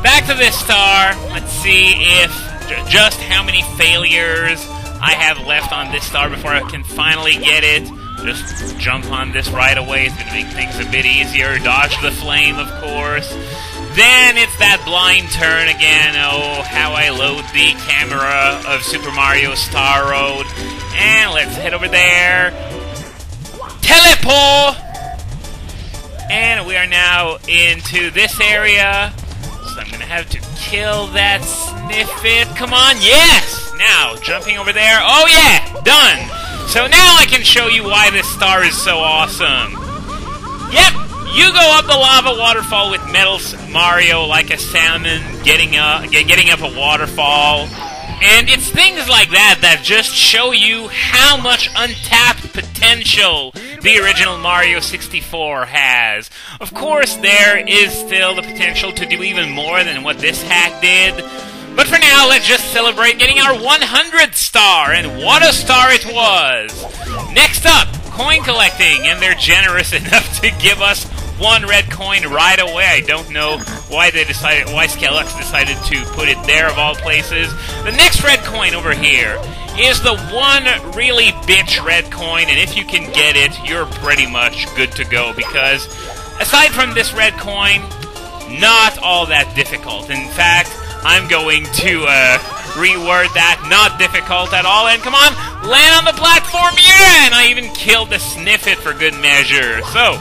back to this star. Let's see if just how many failures I have left on this star before I can finally get it. Just jump on this right away. It's going to make things a bit easier. Dodge the flame, of course. Then it's that blind turn again. Oh, how I load the camera of Super Mario Star Road. And let's head over there. Teleport! And we are now into this area. So I'm going to have to kill that Sniffit. Come on, yes! Now, jumping over there. Oh yeah, done! So now I can show you why this star is so awesome. Yep, you go up the lava waterfall with Metal Mario like a salmon getting up a waterfall. And it's things like that that just show you how much untapped potential the original Mario 64 has. Of course, there is still the potential to do even more than what this hack did. But for now, let's just celebrate getting our 100th star, and what a star it was! Next up, coin collecting, and they're generous enough to give us one red coin right away. I don't know why Skellux decided to put it there of all places. The next red coin over here is the one really bitch red coin, and if you can get it, you're pretty much good to go, because aside from this red coin, not all that difficult. In fact, I'm going to reword that, not difficult at all, and come on, land on the platform, yeah! And I even killed the Sniffit for good measure. So,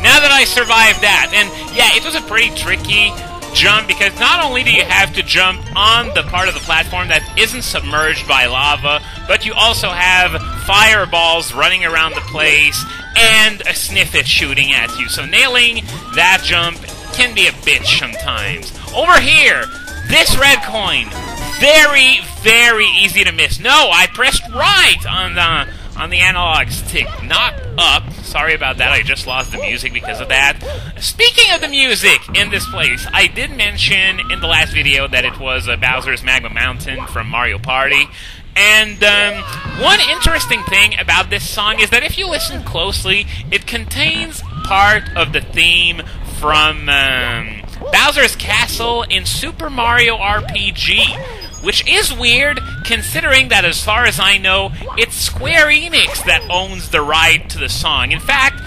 now that I survived that, and yeah, it was a pretty tricky jump, because not only do you have to jump on the part of the platform that isn't submerged by lava, but you also have fireballs running around the place, and a Sniffit shooting at you. So nailing that jump can be a bitch sometimes. Over here, this red coin, very, very easy to miss. No, I pressed right on the analog stick, not up. Sorry about that, I just lost the music because of that. Speaking of the music in this place, I did mention in the last video that it was Bowser's Magma Mountain from Mario Party. And one interesting thing about this song is that if you listen closely, it contains part of the theme from Bowser's Castle in Super Mario RPG, which is weird considering that, as far as I know, it's Square Enix that owns the right to the song. In fact,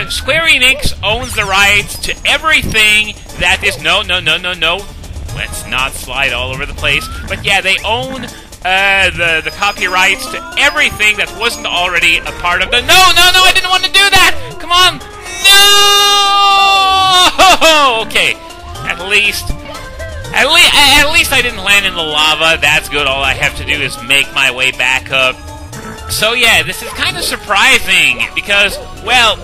Square Enix owns the rights to everything that is... No. Let's not slide all over the place. But yeah, they own the copyrights to everything that wasn't already a part of the... No, I didn't want to do that! Come on! No! Okay, at least I didn't land in the lava. That's good. All I have to do is make my way back up. So yeah, this is kind of surprising because, well,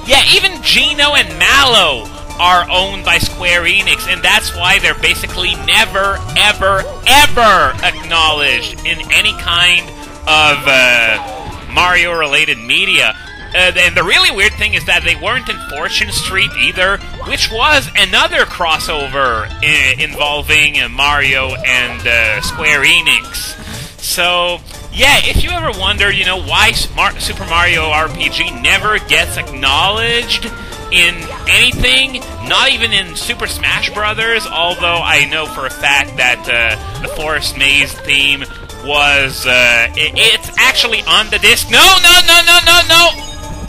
yeah, even Geno and Mallow are owned by Square Enix, and that's why they're basically never, ever, ever acknowledged in any kind of Mario-related media. And the really weird thing is that they weren't in Fortune Street either, which was another crossover involving Mario and Square Enix. So, yeah, if you ever wonder, you know, why Super Mario RPG never gets acknowledged in anything, not even in Super Smash Brothers, although I know for a fact that the Forest Maze theme was, it's actually on the disc. No!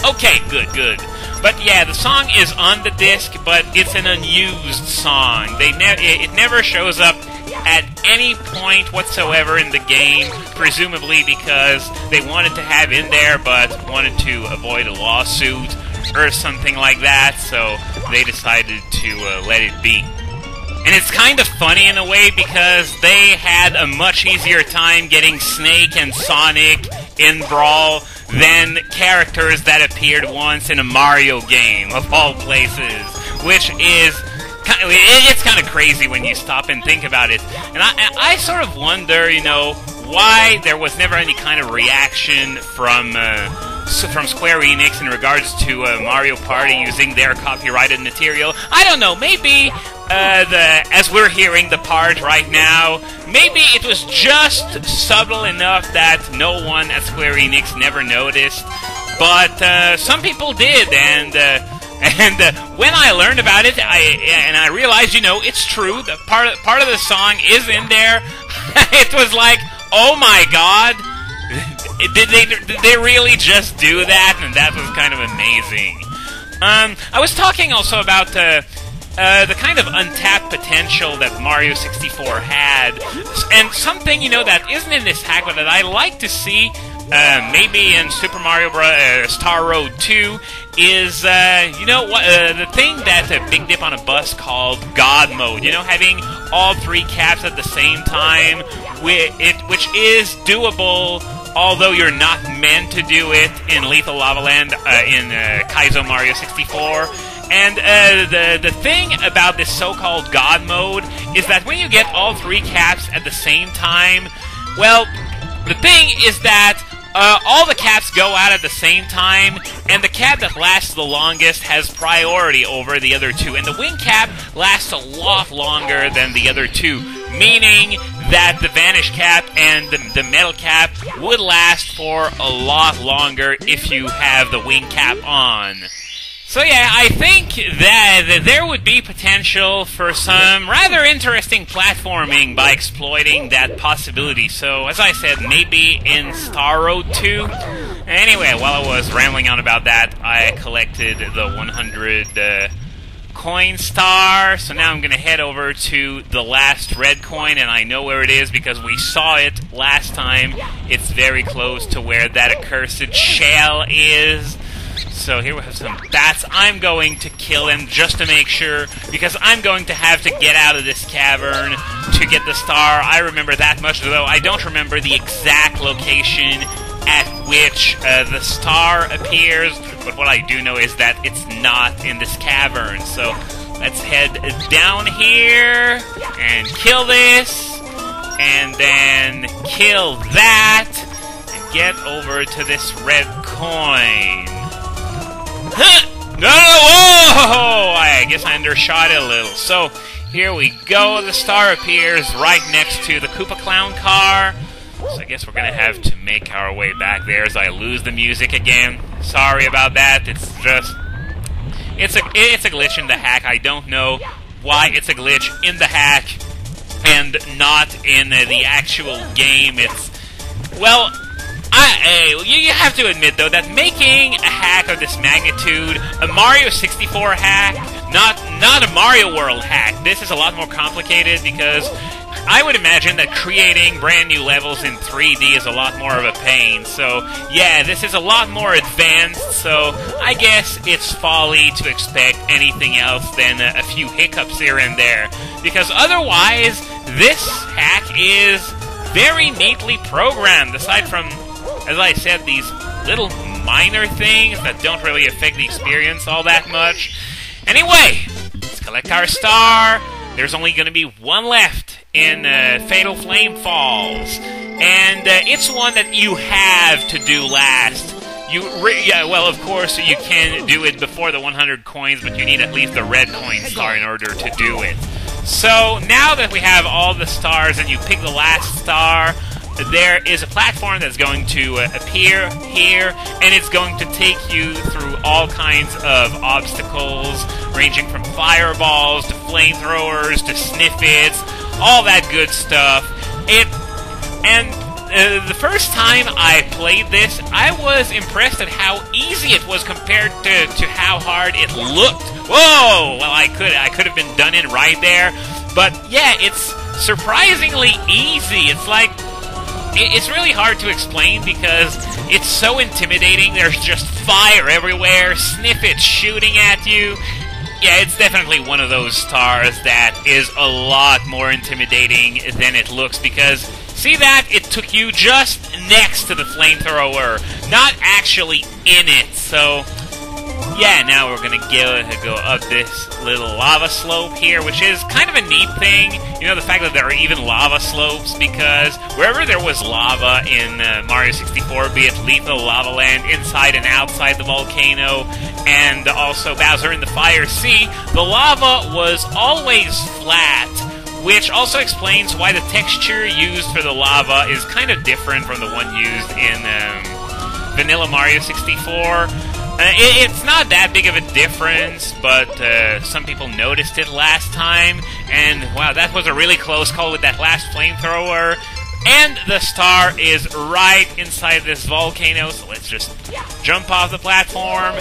Okay, good. But yeah, the song is on the disc, but it's an unused song. It never shows up at any point whatsoever in the game, presumably because they wanted to have in there, but wanted to avoid a lawsuit or something like that, so they decided to let it be. And it's kind of funny in a way because they had a much easier time getting Snake and Sonic in Brawl than characters that appeared once in a Mario game, of all places, which is it's kind of crazy when you stop and think about it. And I sort of wonder, you know, why there was never any kind of reaction from Square Enix in regards to Mario Party using their copyrighted material. I don't know, maybe as we're hearing the part right now, maybe it was just subtle enough that no one at Square Enix never noticed, but some people did, and And when I learned about it, I realized, you know, it's true. The part of the song is in there. It was like, oh my god, did they really just do that? And that was kind of amazing. I was talking also about the kind of untapped potential that Mario 64 had, and something, you know, that isn't in this hack, but that I like to see, maybe in Super Mario Bros. Star Road 2, is, you know, the thing that Big Dip on a Bus called God Mode. You know, having all 3 caps at the same time, which is doable, although you're not meant to do it in Lethal Lava Land, in Kaizo Mario 64. And the thing about this so-called God Mode is that when you get all 3 caps at the same time, well, the thing is that all the caps go out at the same time, and the cap that lasts the longest has priority over the other 2, and the wing cap lasts a lot longer than the other 2, meaning that the vanish cap and the metal cap would last for a lot longer if you have the wing cap on. So yeah, I think that there would be potential for some rather interesting platforming by exploiting that possibility. So, as I said, maybe in Star Road 2. Anyway, while I was rambling on about that, I collected the 100 coin star. So now I'm going to head over to the last red coin, and I know where it is because we saw it last time. It's very close to where that accursed shell is. So here we have some bats. I'm going to kill them just to make sure, because I'm going to have to get out of this cavern to get the star. I remember that much, though I don't remember the exact location at which the star appears, but what I do know is that it's not in this cavern. So let's head down here and kill this, and then kill that, and get over to this red coin. No! Whoa! I guess I undershot it a little. So, here we go. The star appears right next to the Koopa Clown car. So I guess we're going to have to make our way back there as I lose the music again. Sorry about that. It's just... It's a glitch in the hack. I don't know why it's a glitch in the hack and not in the actual game. It's... Well... you have to admit, though, that making a hack of this magnitude, a Mario 64 hack, not a Mario World hack, this is a lot more complicated because I would imagine that creating brand new levels in 3D is a lot more of a pain. So, yeah, this is a lot more advanced, so I guess it's folly to expect anything else than a few hiccups here and there. Because otherwise, this hack is very neatly programmed, aside from, as I said, these little minor things that don't really affect the experience all that much. Anyway, let's collect our star. There's only going to be one left in Fatal Flame Falls. And it's one that you have to do last. Well, of course, you can do it before the 100 coins, but you need at least the red coin star in order to do it. So, now that we have all the stars and you pick the last star, there is a platform that's going to appear here, and it's going to take you through all kinds of obstacles, ranging from fireballs to flamethrowers to sniffits, all that good stuff. The first time I played this, I was impressed at how easy it was compared to how hard it looked. Whoa! Well, I could have been done in right there, but yeah, it's surprisingly easy. It's like, it's really hard to explain because it's so intimidating. There's just fire everywhere, sniffits shooting at you. Yeah, it's definitely one of those stars that is a lot more intimidating than it looks because, see that? It took you just next to the flamethrower, not actually in it. So, yeah, now we're going to go up this little lava slope here, which is kind of a neat thing. You know, the fact that there are even lava slopes, because wherever there was lava in Mario 64, be it Lethal Lava Land, inside and outside the volcano, and also Bowser in the Fire Sea, the lava was always flat, which also explains why the texture used for the lava is kind of different from the one used in Vanilla Mario 64. It's not that big of a difference, but some people noticed it last time, and wow, that was a really close call with that last flamethrower. And the star is right inside this volcano, so let's just jump off the platform,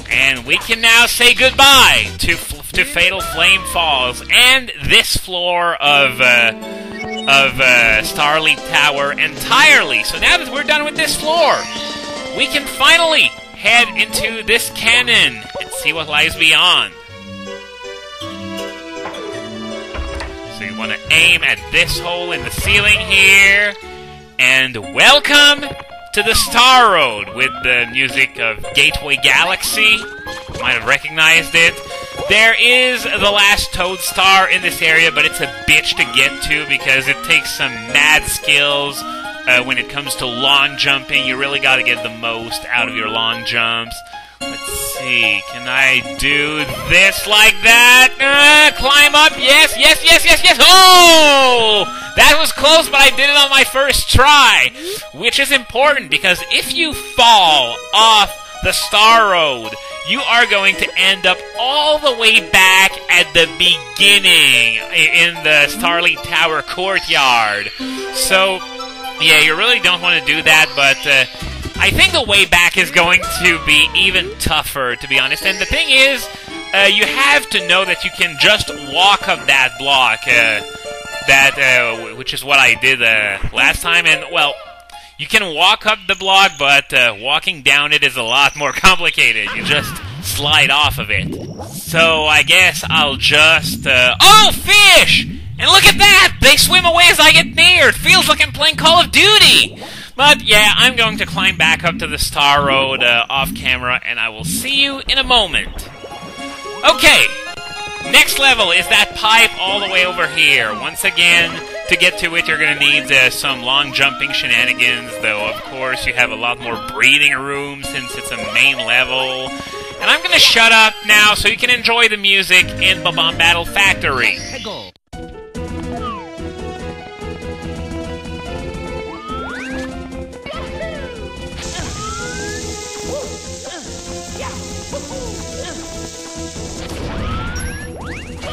and we can now say goodbye to Fatal Flame Falls and this floor of Starleaf Tower entirely. So now that we're done with this floor, we can finally head into this cannon and see what lies beyond. So you want to aim at this hole in the ceiling here, and welcome to the Star Road with the music of Gateway Galaxy. You might have recognized it. There is the last Toad Star in this area, but it's a bitch to get to because it takes some mad skills when it comes to long jumping. You really got to get the most out of your long jumps. Let's see, can I do this like that? Climb up, yes! Oh! That was close, but I did it on my first try, which is important because if you fall off the Star Road, you are going to end up all the way back at the beginning in the Starleaf Tower courtyard. So, yeah, you really don't want to do that, but I think the way back is going to be even tougher, to be honest. And the thing is, you have to know that you can just walk up that block, which is what I did last time. And, well, you can walk up the block, but walking down it is a lot more complicated. You just slide off of it. So I guess I'll just... Oh, fish! And look at that! They swim away as I get near! It feels like I'm playing Call of Duty! But yeah, I'm going to climb back up to the Star Road off camera, and I will see you in a moment. Okay, next level is that pipe all the way over here. Once again, to get to it, you're going to need some long jumping shenanigans, though of course you have a lot more breathing room since it's a main level. And I'm going to shut up now so you can enjoy the music in Bob-omb Battle Factory.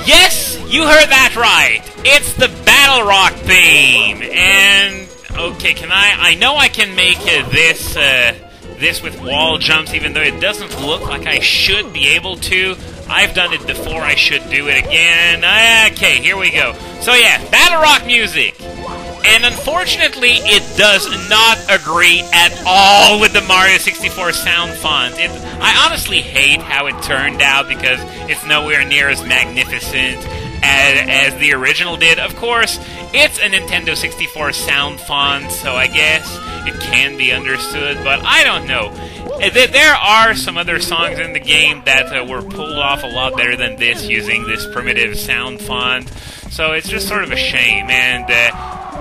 Yes, you heard that right. It's the BATTLEROCK theme. And okay, I know I can make this with wall jumps, even though it doesn't look like I should be able to. I've done it before. I should do it again. Okay, here we go. So yeah, BATTLEROCK music. And unfortunately, it does not agree at all with the Mario 64 sound font. I honestly hate how it turned out because it's nowhere near as magnificent as the original did. Of course, it's a Nintendo 64 sound font, so I guess it can be understood, but I don't know. There are some other songs in the game that were pulled off a lot better than this using this primitive sound font, so it's just sort of a shame. And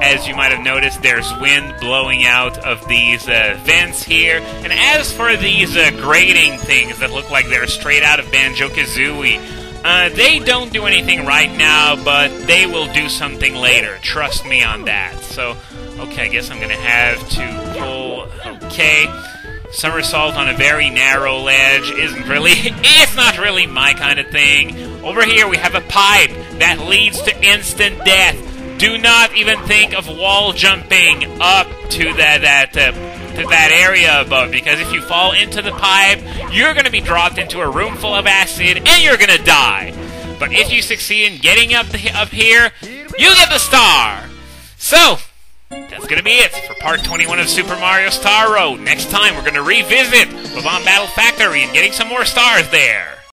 as you might have noticed, there's wind blowing out of these vents here. And as for these grating things that look like they're straight out of Banjo-Kazooie, they don't do anything right now, but they will do something later. Trust me on that. So, okay, I guess I'm going to have to pull... Okay. Somersault on a very narrow ledge it's not really my kind of thing. Over here we have a pipe that leads to instant death. Do not even think of wall jumping up to that area above, because if you fall into the pipe, you're going to be dropped into a room full of acid, and you're going to die. But if you succeed in getting up here, you get the star. So, that's going to be it for Part 21 of Super Mario Star Road. Next time, we're going to revisit Bob-omb Battle Factory and getting some more stars there.